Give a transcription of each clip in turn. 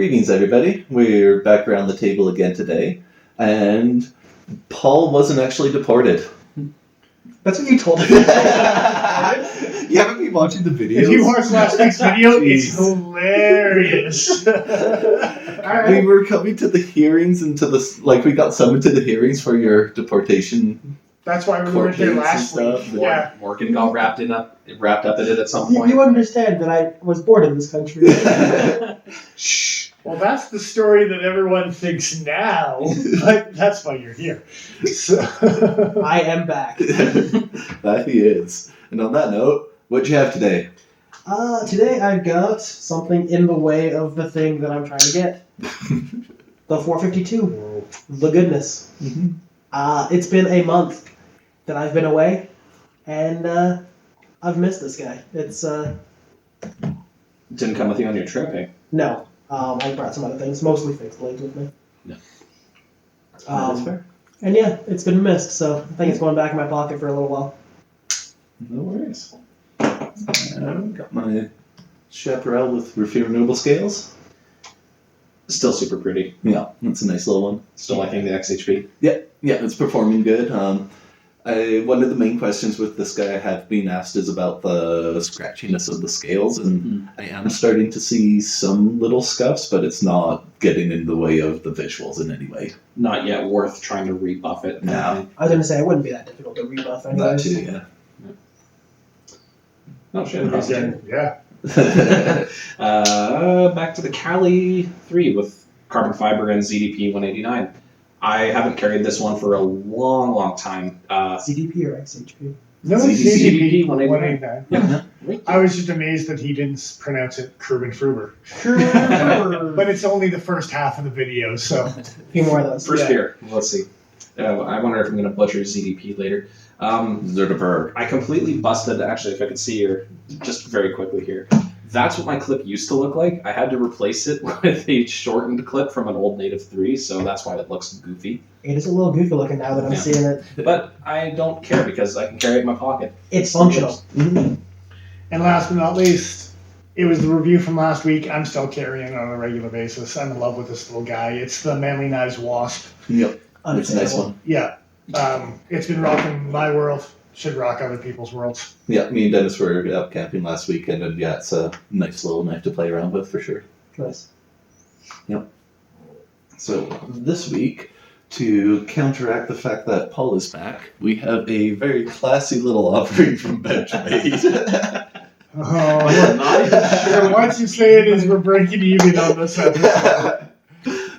Greetings, everybody. We're back around the table again today, and Paul wasn't actually deported. That's what you told me. You haven't been watching the videos? If you watched last week's video, it's hilarious. We were coming to the hearings and we got summoned to the hearings for your deportation. That's why we weren't here last week. Yeah. Morgan got wrapped up in it at some point. You understand that I was born in this country. Shh. Well, that's the story that everyone thinks now, but that's why you're here. So. I am back. That he is. And on that note, what'd you have today? Today I've got something in the way of the thing that I'm trying to get. The 452. The goodness. Mm-hmm. It's been a month that I've been away, and I've missed this guy. It's, Didn't come with you on your trip, eh? No. I brought some other things, mostly fixed blades with me. Yeah. That's fair. And yeah, it's been missed, so I think it's going back in my pocket for a little while. No worries. Got my chaparral with refillable scales. Still super pretty. Yeah, that's a nice little one. Still liking the XHP. Yeah, it's performing good. One of the main questions with this guy I have been asked is about the scratchiness of the scales, and I am starting to see some little scuffs, but it's not getting in the way of the visuals in any way. Not yet worth trying to rebuff it. No. I was going to say, it wouldn't be that difficult to rebuff anyways. That too, yeah. Oh shit. Yeah. Back to the Cali 3 with carbon fiber and ZDP 189. I haven't carried this one for a long time. CDP or XHP? No, CDP 189. Yeah. I was just amazed that he didn't pronounce it Kerben Fruber. But it's only the first half of the video, so. A few more of those. First beer. Let's see. I wonder if I'm going to butcher ZDP later. I completely busted, actually, if I could see here, just very quickly here. That's what my clip used to look like. I had to replace it with a shortened clip from an old Native 3, so that's why it looks goofy. It is a little goofy looking now that I'm seeing it. But I don't care because I can carry it in my pocket. It's functional. Mm-hmm. And last but not least, it was the review from last week. I'm still carrying it on a regular basis. I'm in love with this little guy. It's the Manly Knives Wasp. Yep, it's a nice one. Yeah. It's been rocking my world. Should rock other people's worlds. Yeah, me and Dennis were up camping last weekend, and yeah, it's a nice little knife to play around with for sure. Nice. Yep. So this week, to counteract the fact that Paul is back, we have a very classy little offering from Benchmade. I'm not even sure. Once you say it is, we're breaking even on this episode.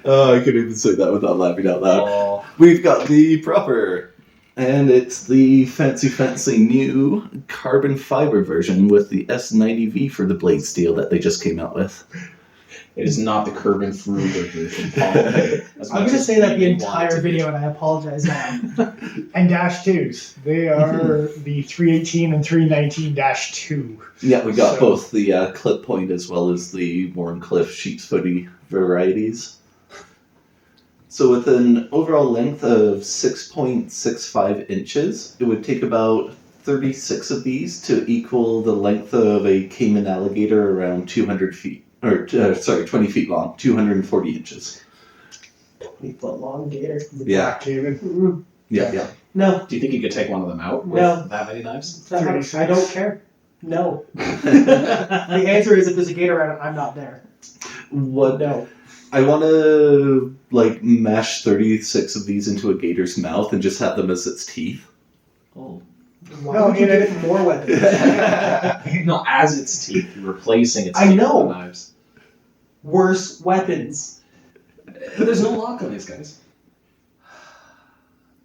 Oh, I couldn't even say that without laughing out loud. Oh. We've got the proper, and it's the fancy new carbon fiber version with the S90V for the blade steel that they just came out with. It is not the Kerben Fruber version, Paul. I'm going to say that the entire video, and I apologize now. And -2s. They are the 318 and 319-2. Yeah, we got both the clip point as well as the Warncliffe sheep's footy varieties. So with an overall length of 6.65 inches, it would take about 36 of these to equal the length of a caiman alligator around 200 feet. 20 feet long, 240 inches. 20-foot long gator. Yeah. Caiman. Yeah. No. Do you think you could take one of them out with that many knives? I don't care. No. The answer is if there's a gator around, I'm not there. What? No. I want to mash 36 of these into a gator's mouth and just have them as its teeth. Oh. Why would you give it more weapons? No, as its teeth, replacing its I teeth know. with the knives. Worse weapons. There's no lock on these guys.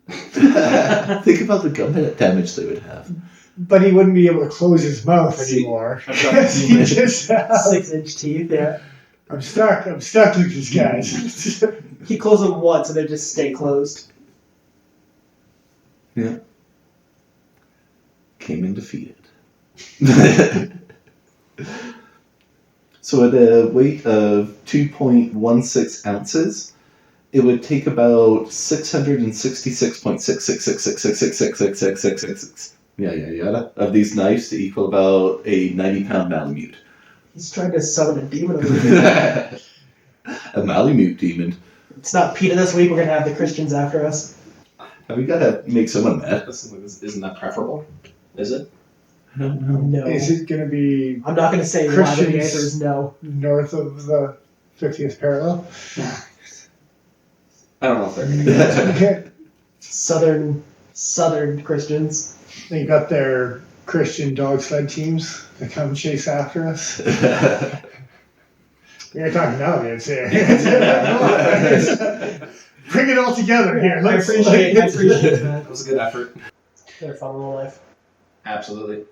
Think about the gun damage they would have. But he wouldn't be able to close his mouth anymore. Because he just 6-inch teeth, yeah. I'm stuck with these guys. You close them once and they just stay closed. Yeah. Came in defeated. So at a weight of 2.16 ounces, it would take about 666.66666666666 of these knives to equal about a 90-pound Malamute. He's trying to summon a demon over here. A Malamute demon. It's not PETA this week. We're gonna have the Christians after us. Have we got to make someone mad? Isn't that preferable? Is it? I don't know. No. Is it going to be I'm not gonna say why, but the answer is no. north of the 50th parallel? I don't know if they're going to get it. Southern Christians. They got their Christian dog sled teams to come chase after us. You're talking Malamutes here. Bring it all together here. I appreciate that. It was a good effort. They're fun in real life. Absolutely.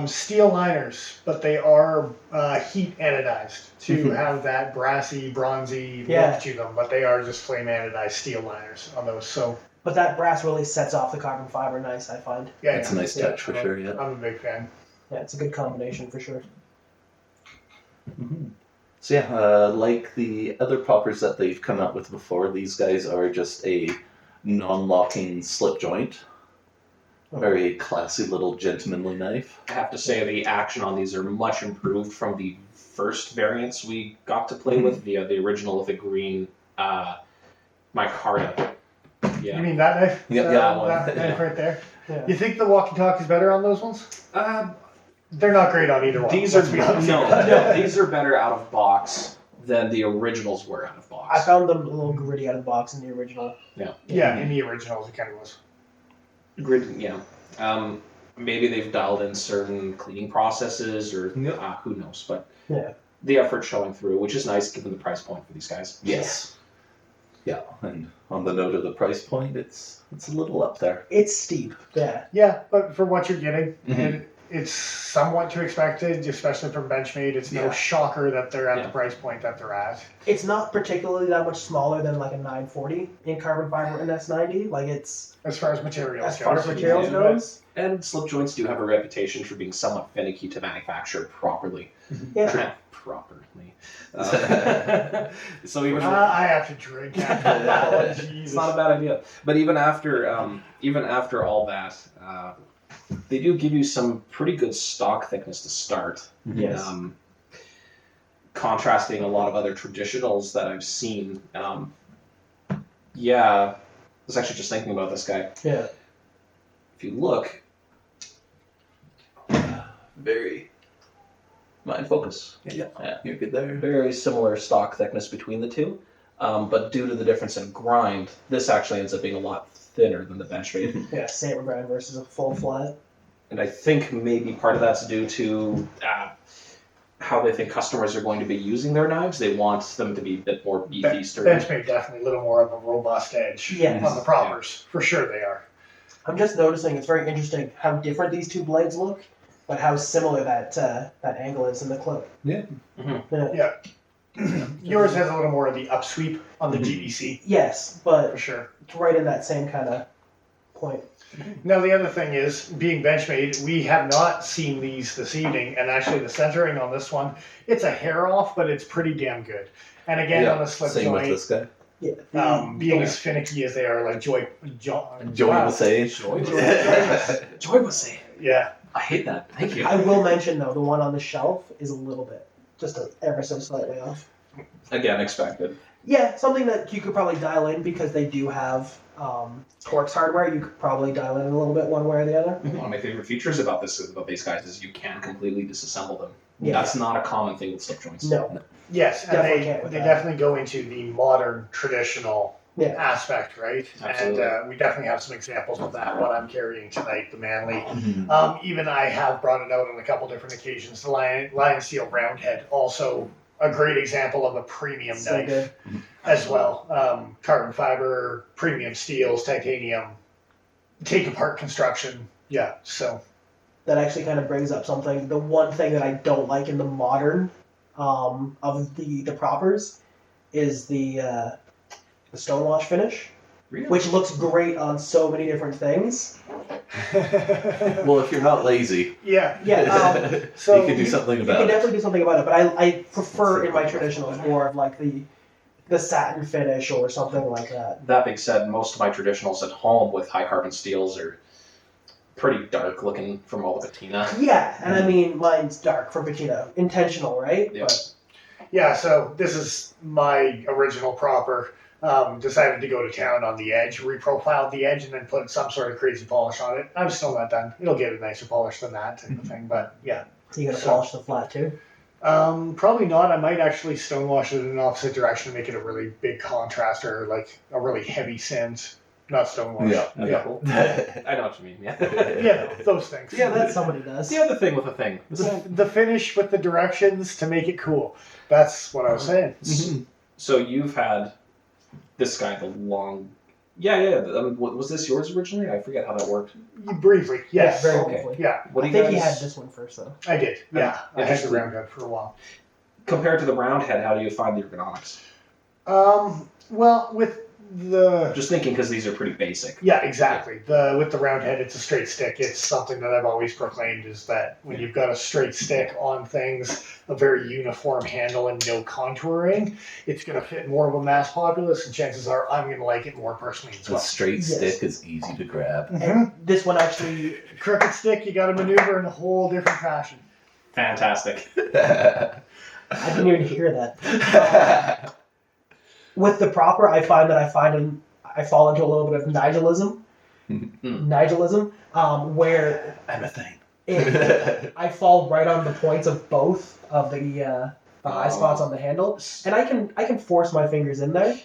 Steel liners, but they are heat anodized to have that brassy, bronzy look to them. But they are just flame anodized steel liners on those. So, But that brass really sets off the carbon fiber nice, I find. yeah, That's a nice touch for sure, yeah. I'm a big fan. Yeah, it's a good combination for sure. So yeah, like the other poppers that they've come out with before, these guys are just a non-locking slip joint. Very classy little gentlemanly knife. I have to say the action on these are much improved from the first variants we got to play with, the original with the green micarta. Yeah. You mean that knife? Yep, that one. That knife right there. Yeah. You think the walkie-talkie is better on those ones? They're not great on either one. These are let's be honest. no, these are better out of box than the originals were out of box. I found them a little gritty out of the box in the original. Yeah, in the originals, it kind of was. Grid, yeah. Maybe they've dialed in certain cleaning processes, or who knows. But the effort showing through, which is nice given the price point for these guys. Yes. Yeah, and on the note of the price point, it's a little up there. It's steep. Yeah. Yeah, but for what you're getting, it's somewhat to expected, especially from Benchmade. It's no shocker that they're at the price point that they're at. It's not particularly that much smaller than like a 940 in carbon fiber and S90. Like it's As far as materials as far as goes. materials goes. And slip joints do have a reputation for being somewhat finicky to manufacture properly. Yeah. Properly. So even I have to drink after that one. it's Jesus. not a bad idea. But even after all that, they do give you some pretty good stock thickness to start. Yes. Contrasting a lot of other traditionals that I've seen. I was actually just thinking about this guy. Yeah. If you look, Very mind focus. Yeah, you're good there. very similar stock thickness between the two, but due to the difference in grind, this actually ends up being a lot thinner than the Benchmade. Yeah, saber grind versus a full flat. And I think maybe part of that's due to how they think customers are going to be using their knives. They want them to be a bit more beefy, sturdy. Benchmade definitely a little more of a robust edge Yes. on the propers. For sure they are. I'm just noticing it's very interesting how different these two blades look, but how similar that angle is in the clip. Yeah. Yours has a little more of the upsweep on the GBC, Yes, for but sure. it's right in that same kind of point. Now the other thing is, being Benchmade, we have not seen these this evening, and actually the centering on this one, it's a hair off, but it's pretty damn good. And again, on the slip same with joint, this guy. Yeah. being as finicky as they are, like Joy Joey was saying. Joy was saying. Yeah. I hate that. Thank you. I will mention though, the one on the shelf is a little bit, just ever so slightly off. Again, expected. Yeah, something that you could probably dial in because they do have Torx hardware. You could probably dial in a little bit one way or the other. One of my favorite features about these guys is you can completely disassemble them. Yeah. That's not a common thing with slip joints. No. Yes, and Definitely can't with they that. definitely go into the modern traditional Yeah. aspect, right? Absolutely. And we definitely have some examples of that. What I'm carrying tonight, the Manly. Mhm. Even I have brought it out on a couple different occasions. The Lion Steel Roundhead, also a great example of a premium So knife good. as well. Carbon fiber, premium steels, titanium, take apart construction. Yeah, so That actually kind of brings up something. The one thing that I don't like in the modern of the propers is the stonewash finish, Really? which looks great on so many different things. Well, if you're not lazy, yeah. Yeah, So you can do something you about can it. definitely do something about it, but I prefer in my traditionals more of like the satin finish or something like that. That being said, most of my traditionals at home with high carbon steels are pretty dark looking from all the patina. Yeah, and I mean mine's dark for patina, intentional, right? Yeah. But Yeah, so this is my original propper. Decided to go to town on the edge, reprofiled the edge, and then put some sort of crazy polish on it. I'm still not done. It'll get a nicer polish than that type of thing, but yeah. So you gotta So- polish the flat too? Probably not. I might actually stonewash it in an opposite direction to make it a really big contraster, like a really heavy sand, not stonewash. Okay, Yeah. cool. I know what you mean. Yeah. Yeah, those things. Yeah, that somebody does. The other thing with a thing. The finish with the directions to make it cool. That's what I was saying. So you've had this guy the long. Yeah. Was this yours originally? I forget how that worked. Briefly, yes. Yeah, very Okay. briefly. Yeah, What do I you think guys he had this one first though. I did. Yeah, I had the Interesting. round head for a while. compared to the round head? How do you find the ergonomics? Well, with the Just thinking because these are pretty basic. yeah, exactly. With the round head, it's a straight stick. It's something that I've always proclaimed is that when you've got a straight stick on things, a very uniform handle and no contouring, it's going to fit more of a mass populace, and chances are I'm going to like it more personally as A well. straight Yes. stick is easy to grab. And this one actually, Crooked stick, you got to maneuver in a whole different fashion. Fantastic. I didn't even hear that. With the proper, I find that I fall into a little bit of Nigelism. Where I'm a thing. I fall right on the points of both of the high spots on the handle, and I can force my fingers in there.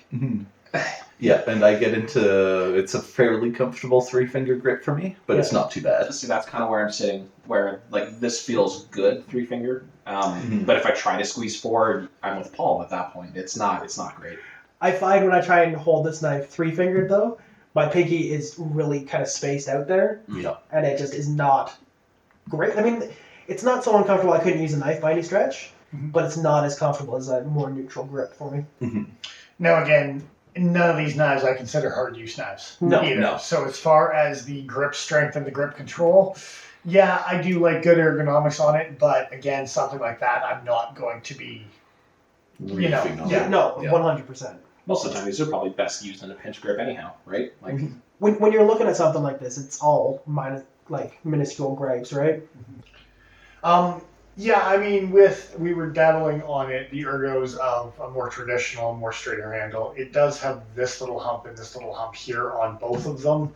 Yeah, and I get into it's a fairly comfortable 3-finger grip for me, but it's not too bad. See, that's kind of where I'm sitting. Where like this feels good, 3-finger. But if I try to squeeze forward, I'm with Paul at that point. It's not great. I find when I try and hold this knife 3-fingered though, my pinky is really kind of spaced out there, Yeah. and it just is not great. I mean, it's not so uncomfortable I couldn't use a knife by any stretch, but it's not as comfortable as a more neutral grip for me. Now again, none of these knives I consider hard use knives. No, either. no. So as far as the grip strength and the grip control, yeah, I do like good ergonomics on it, but again, something like that, I'm not going to be. Reefing on yeah. it. No, Yeah. 100%. Most of the time, these are probably best used in a pinch grip anyhow, right? Like, When you're looking at something like this, it's all minuscule gripes, right? Yeah, I mean, we were dabbling on it, the ergos of a more traditional, more straighter handle. It does have this little hump and this little hump here on both of them,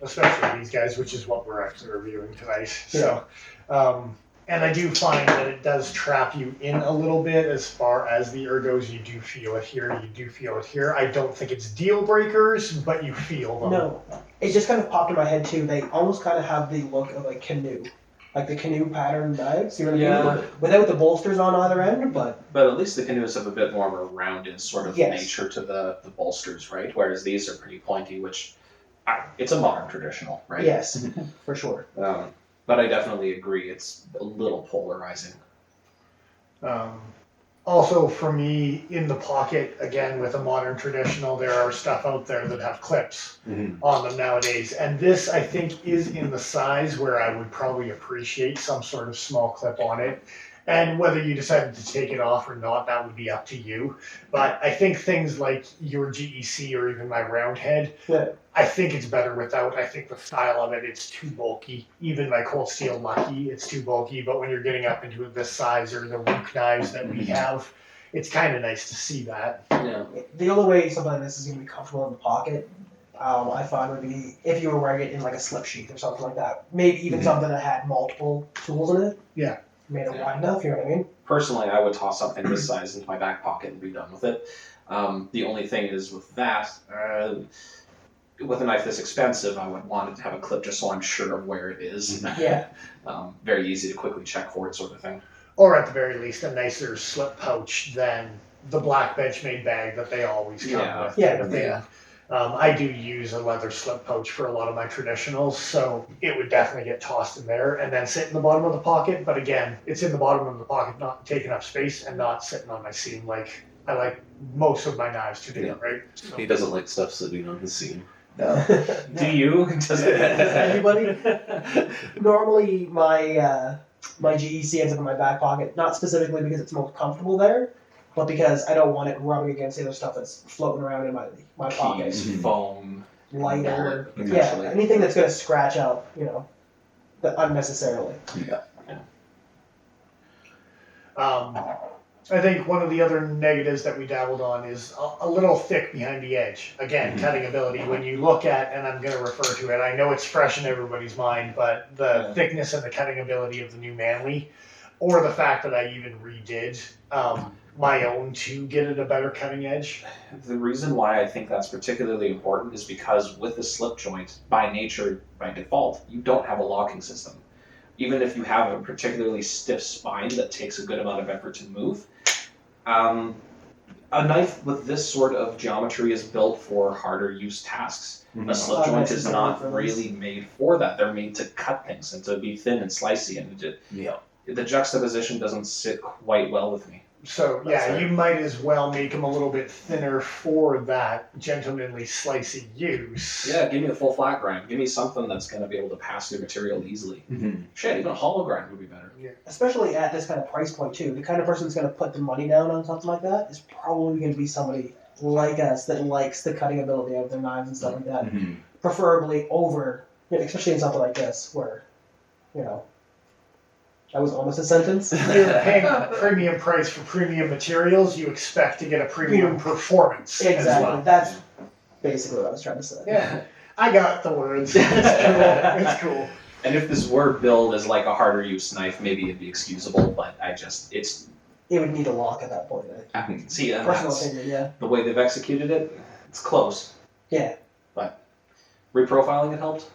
especially these guys, which is what we're actually reviewing tonight. So, and I do find that it does trap you in a little bit as far as the ergos. You do feel it here, you do feel it here. I don't think it's deal breakers, but you feel them. No, it just kind of popped in my head too. They almost kind of have the look of a canoe, like the canoe pattern knives. You know what I mean? Without the bolsters on either end, but at least the canoes have a bit more of a rounded sort of Yes. nature to the bolsters, right? Whereas these are pretty pointy, which it's a modern traditional, right? yes, for sure. But I definitely agree. It's a little polarizing. Also, for me, in the pocket, again, with a modern traditional, there are stuff out there that have clips on them nowadays. And this, I think, is in the size where I would probably appreciate some sort of small clip on it. And whether you decided to take it off or not, that would be up to you. But I think things like your GEC or even my round head, Yeah. I think it's better without. I think the style of it, it's too bulky. Even my Cold Steel Lucky, it's too bulky. But when you're getting up into this size or the Rook knives that we have, it's kind of nice to see that. Yeah. The only way something like this is going to be comfortable in the pocket, I find would be if you were wearing it in like a slip sheath or something like that. Maybe even something that had multiple tools in it. Yeah. Made it wide enough, you know what I mean? Personally, I would toss something this size into my back pocket and be done with it. The only thing is with that, with a knife this expensive, I would want it to have a clip just so I'm sure of where it is. Yeah. Very easy to quickly check for it, sort of thing. Or at the very least, a nicer slip pouch than the black Benchmade bag that they always come with. Yeah. Kind of thing. I do use a leather slip pouch for a lot of my traditionals, so it would definitely get tossed in there and then sit in the bottom of the pocket. But again, it's in the bottom of the pocket, not taking up space and not sitting on my seam like I like most of my knives to do, Yeah. right? So, He doesn't like stuff sitting on his seam. Do you? Does anybody? Normally, my GEC ends up in my back pocket, not specifically because it's most comfortable there, but because I don't want it rubbing against the other stuff that's floating around in my pocket. Keys, foam. Lighter, Eventually. yeah, anything that's going to scratch up, unnecessarily. Yeah. I think one of the other negatives that we dabbled on is a little thick behind the edge. Again, cutting ability. When you look at, and I'm going to refer to it, I know it's fresh in everybody's mind, but the thickness and the cutting ability of the new Manly, or the fact that I even redid my own to get it a better cutting edge. The reason why I think that's particularly important is because with the slip joint, by nature, by default, you don't have a locking system. Even if you have a particularly stiff spine that takes a good amount of effort to move, a knife with this sort of geometry is built for harder use tasks. A slip joint is not really made for that. They're made to cut things and to be thin and slicey, and the juxtaposition doesn't sit quite well with me. So you might as well make them a little bit thinner for that gentlemanly slicey use. Yeah, give me a full flat grind. Give me something that's going to be able to pass through material easily. Shit, even a hollow grind would be better. Yeah. Especially at this kind of price point too. The kind of person who's going to put the money down on something like that is probably going to be somebody like us that likes the cutting ability of their knives and stuff like that. Preferably over, especially in something like this where, that was almost a sentence. You're paying a premium price for premium materials, you expect to get a premium performance. Exactly. As well. That's basically what I was trying to say. Yeah. I got the words. It's cool. It's cool. And if this were billed as like a harder use knife, maybe it'd be excusable, but It would need a lock at that point. See, and Personal that's opinion, yeah. the way they've executed it, it's close. Yeah. But reprofiling it helped?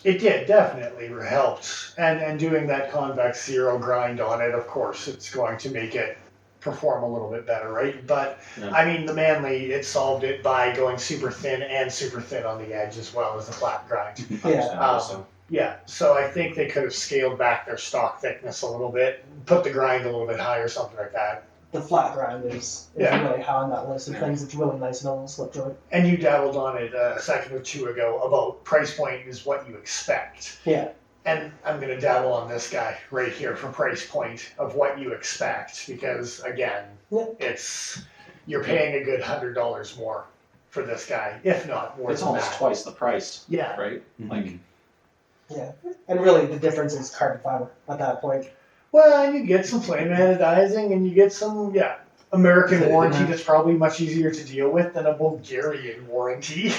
It did, definitely helped. And doing that convex zero grind on it, of course, it's going to make it perform a little bit better, right? But, I mean, the Manly, it solved it by going super thin on the edge as well as the flat grind. So I think they could have scaled back their stock thickness a little bit, put the grind a little bit higher, something like that. The flat grind is really high on that list of things. It's really nice and all slip joint. And you dabbled on it a second or two ago about price point is what you expect. Yeah. And I'm going to dabble on this guy right here for price point of what you expect because, again, you're paying a good $100 more for this guy, if not more. It's almost twice the price. Yeah. Right? Yeah. And really the difference is carbon fiber at that point. Well, and you get some flame anodizing and you get some, American warranty that's probably much easier to deal with than a Bulgarian warranty.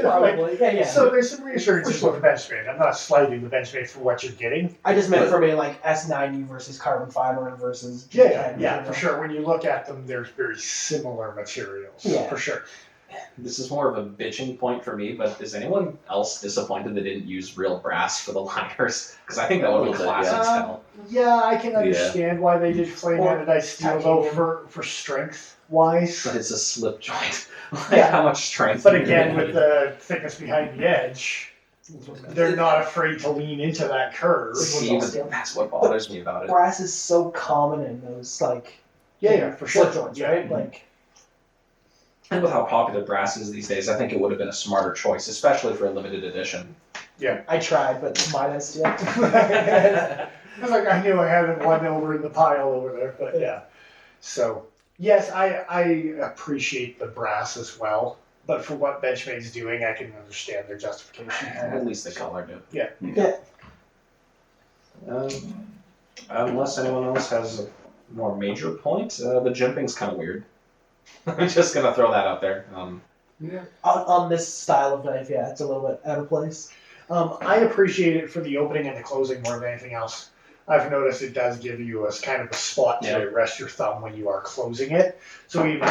Probably. So there's some reassurances with the Benchmade. I'm not slighting the Benchmade for what you're getting. I just meant for me like S90 versus carbon fiber versus for sure. When you look at them, they're very similar materials. Yeah. For sure. This is more of a bitching point for me, but is anyone else disappointed they didn't use real brass for the liners? Because I think that would be classic style. Yeah, I can understand why they did flame anodized steel though for strength wise. But it's a slip joint. How much strength? But again, with the thickness behind the edge, they're not afraid to lean into that curve. See, that's what bothers me about it. Brass is so common in those for slip sure. Joints, right? And with how popular brass is these days, I think it would have been a smarter choice, especially for a limited edition. Yeah. I tried, but minus, I was like, I knew I had one over in the pile over there, but yeah. So, yes, I appreciate the brass as well, but for what Benchmade's doing, I can understand their justification. At least the color do. Yeah. Unless anyone else has a more major point, the jimping's kind of weird. I'm just gonna throw that out there. On this style of knife, it's a little bit out of place. I appreciate it for the opening and the closing more than anything else. I've noticed it does give you a kind of a spot to rest your thumb when you are closing it. So even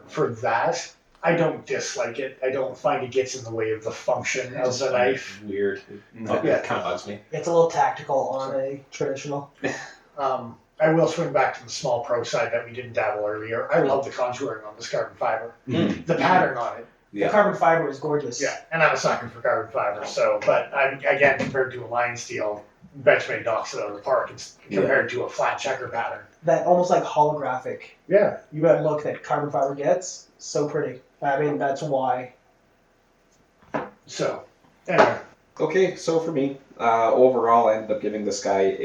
for that, I don't dislike it. I don't find it gets in the way of the function of the knife. Weird. It kind of bugs me. It's a little tactical on a traditional. I will swing back to the small pro side that we didn't dabble earlier. I love the contouring on this carbon fiber. The pattern on it. The carbon fiber is gorgeous. Yeah, and I'm a sucker for carbon fiber. So, but again, compared to a line steel, Benchmade knocks it out of the park. It's compared to a flat checker pattern. That almost like holographic. Yeah. You got look that carbon fiber gets. So pretty. I mean, that's why. So, anyway. Okay, so for me, overall, I ended up giving this guy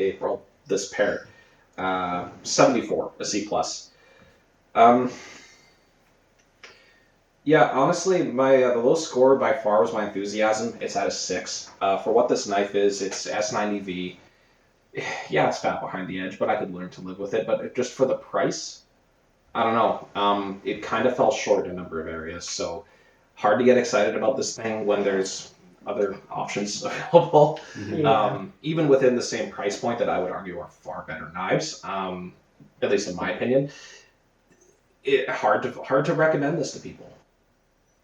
this pair. 74, a C+. Honestly, the lowest score by far was my enthusiasm. It's at a 6. For what this knife is, it's S90V. yeah, it's fat behind the edge, but I could learn to live with it. But just for the price, I don't know. It kind of fell short in a number of areas. So hard to get excited about this thing when there's other options available. Yeah. Even within the same price point that I would argue are far better knives, at least in my opinion. Hard to recommend this to people.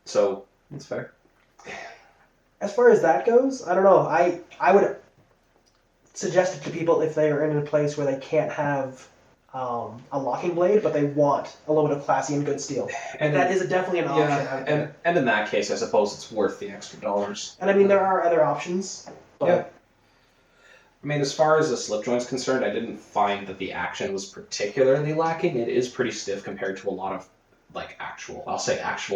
So That's fair. As far as that goes, I don't know. I would suggest it to people if they are in a place where they can't have a locking blade, but they want a little bit of classy and good steel. and That is definitely an option yeah, out there. and in that case, I suppose it's worth the extra dollars. And I mean, there are other options, but Yeah. I mean, as far as the slip joint's concerned, I didn't find that the action was particularly lacking. It is pretty stiff compared to a lot of actual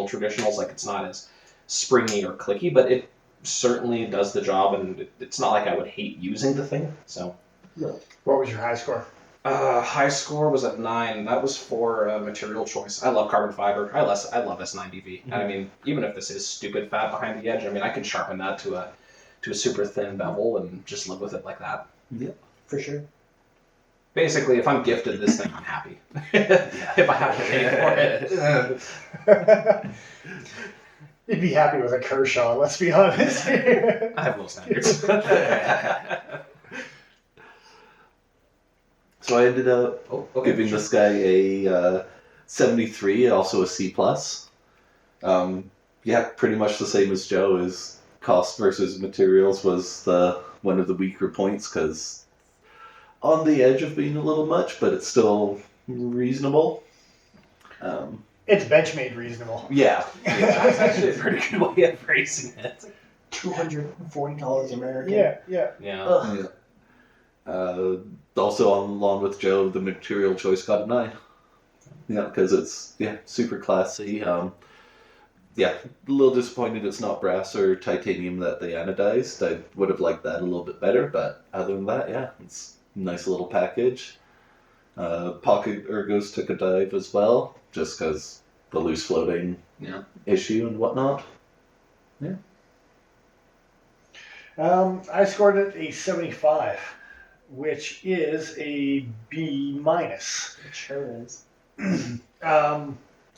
traditionals. Like, it's not as springy or clicky, but it certainly does the job, and it's not like I would hate using the thing. So, What was your high score? high score was at 9. That was for material choice. I love carbon fiber. I love S90V. Mhm. I mean, even if this is stupid fat behind the edge, I mean, I can sharpen that to a super thin bevel and just live with it like that. for sure. Basically, if I'm gifted this thing, I'm happy. If I have to pay for it. You'd be happy with a Kershaw, let's be honest. I have low standards. So I ended up giving sure. this guy a 73, also a C+. Yeah, pretty much the same as Joe. Is cost versus materials was one of the weaker points, because on the edge of being a little much, but it's still reasonable. It's Benchmade reasonable. Yeah. That's actually a pretty good way of phrasing it. $240 American. Yeah. Yeah. Ugh. Also, along with Joe, the material choice got a 9. Yeah, because it's super classy. Yeah, a little disappointed it's not brass or titanium that they anodized. I would have liked that a little bit better, but other than that, yeah, it's a nice little package. Pocket Ergos took a dive as well, just because the loose floating issue and whatnot. Yeah. I scored it a 75, which is a B-. It sure is.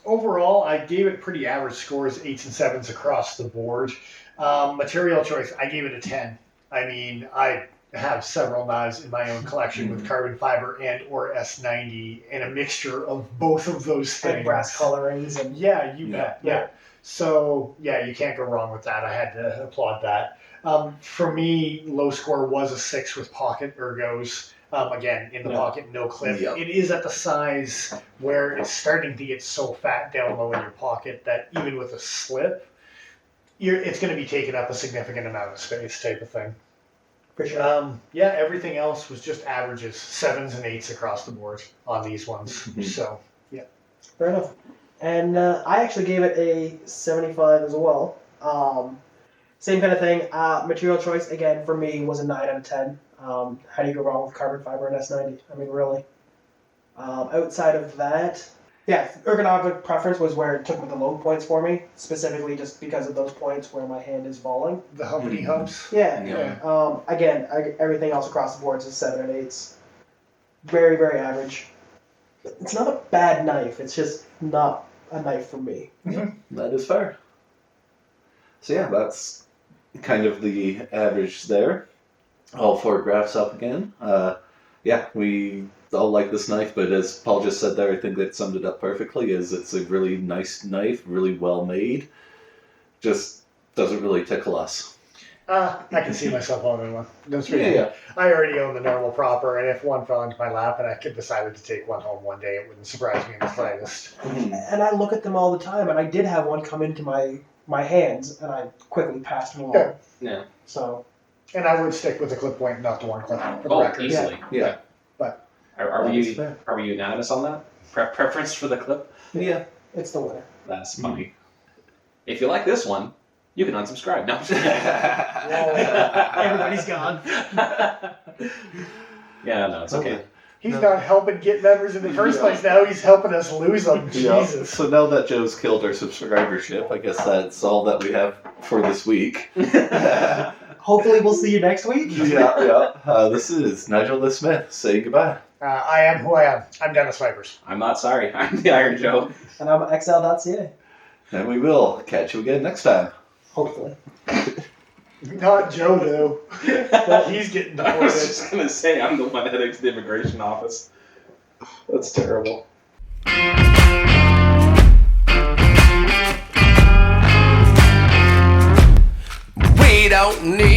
Overall, I gave it pretty average scores, 8s and 7s across the board. Material choice, I gave it a 10. I mean, I have several knives in my own collection with carbon fiber and or S90 and a mixture of both of those things. And brass colorings and Yeah, you bet. Yeah. So, yeah, you can't go wrong with that. I had to applaud that. For me, low score was a 6 with pocket ergos. Again, in the pocket, no clip. Yeah. It is at the size where it's starting to get so fat down low in your pocket that even with a slip, it's going to be taking up a significant amount of space type of thing. for sure. Yeah, everything else was just averages, 7s and 8s across the board on these ones. Mhm. So, yeah. Fair enough. And I actually gave it a 75 as well. Same kind of thing. Material choice, again, for me, was a 9 out of 10. How do you go wrong with carbon fiber and S90? I mean, really. Outside of that, yeah, ergonomic preference was where it took with the low points for me, specifically just because of those points where my hand is falling. The humpity humps. Yeah. Yeah. Again, everything else across the board is 7 and 8s. Very, very average. It's not a bad knife. It's just not a knife for me. That is fair. So yeah, that's kind of the average there. All 4 graphs up again. Yeah, we all like this knife, but as Paul just said there, I think that summed it up perfectly. It's a really nice knife, really well made. Just doesn't really tickle us. I can see myself owning one. That's really Yeah. I already own the normal proper, and if one fell into my lap and I could decided to take one home one day, it wouldn't surprise me in the slightest. And I look at them all the time, and I did have one come into my hands, and I quickly passed them along. Yeah. So, And I would stick with the clip point, not the one clip. For the Oh, record. easily. Yeah. But Are that's we fair. unanimous on that? Preference for the clip? Yeah. It's the winner. That's funny. If you like this one, you can unsubscribe. No, I'm just kidding. Everybody's gone. Yeah, no, it's okay. He's not helping get members in the first place. Now he's helping us lose them. Yeah. Jesus. So now that Joe's killed our subscribership, I guess that's all that we have for this week. Hopefully, we'll see you next week. yeah. This is Nigel the Smith saying goodbye. I am who I am. I'm Dennis Vipers. I'm not sorry. I'm the Iron Joe. And I'm XL.ca. And we will catch you again next time. Hopefully. Not Joe, though. He's getting I was deported. just gonna say I'm the one heading to the immigration office. That's terrible. We don't need